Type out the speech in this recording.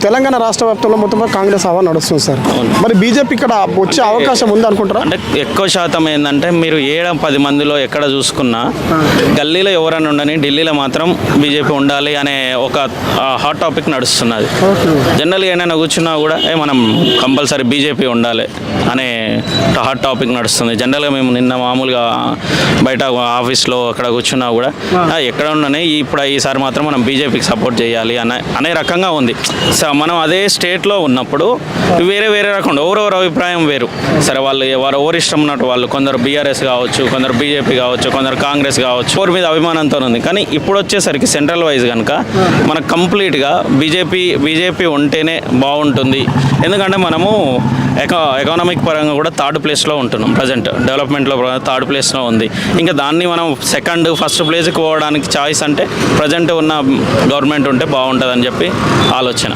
తెలంగాణ రాష్ట్ర వ్యాప్తంలో మొత్తం కాంగ్రెస్ హవా నడుస్తుంది సార్. మరి బీజేపీ ఇక్కడ వచ్చే అవకాశం ఉంది అనుకుంటారా? అంటే ఎక్కువ శాతం ఏంటంటే మీరు 10 మందిలో ఎక్కడ చూసుకున్నా గల్లీలో ఎవరైనా ఉండని ఢిల్లీలో మాత్రం బీజేపీ ఉండాలి అనే ఒక హాట్ టాపిక్ నడుస్తున్నది. జనరల్గా ఏమైనా కూర్చున్నా కూడా మనం కంపల్సరీ బీజేపీ ఉండాలి అనే హాట్ టాపిక్ నడుస్తుంది. జనరల్గా మేము నిన్న మామూలుగా బయట ఆఫీస్లో అక్కడ కూర్చున్నా కూడా ఎక్కడ ఉండని ఇప్పుడు ఈసారి మాత్రం మనం బీజేపీకి సపోర్ట్ చేయాలి అనే రకంగా ఉంది. సో మనం అదే స్టేట్లో ఉన్నప్పుడు వేరే రకం ఎవరెవరు అభిప్రాయం వేరు. సరే వాళ్ళు ఎవరు ఇష్టం ఉన్నట్టు వాళ్ళు కొందరు బీఆర్ఎస్ కావచ్చు, కొందరు బీజేపీ కావచ్చు, కొందరు కాంగ్రెస్ కావచ్చు, ఎవరి మీద అభిమానంతో ఉంది. కానీ ఇప్పుడు వచ్చేసరికి సెంట్రల్ వైజ్ కనుక మనకు కంప్లీట్గా బీజేపీ ఉంటేనే బాగుంటుంది. ఎందుకంటే మనము ఎకనామిక్ పరంగా కూడా థర్డ్ ప్లేస్లో ఉంటున్నాం. ప్రజెంట్ డెవలప్మెంట్లో థర్డ్ ప్లేస్లో ఉంది. ఇంకా దాన్ని మనం ఫస్ట్ ప్లేస్కి పోవడానికి ఛాయిస్ అంటే ప్రజెంట్ ఉన్న గవర్నమెంట్ ఉంటే బాగుంటుందని చెప్పి ఆలోచన.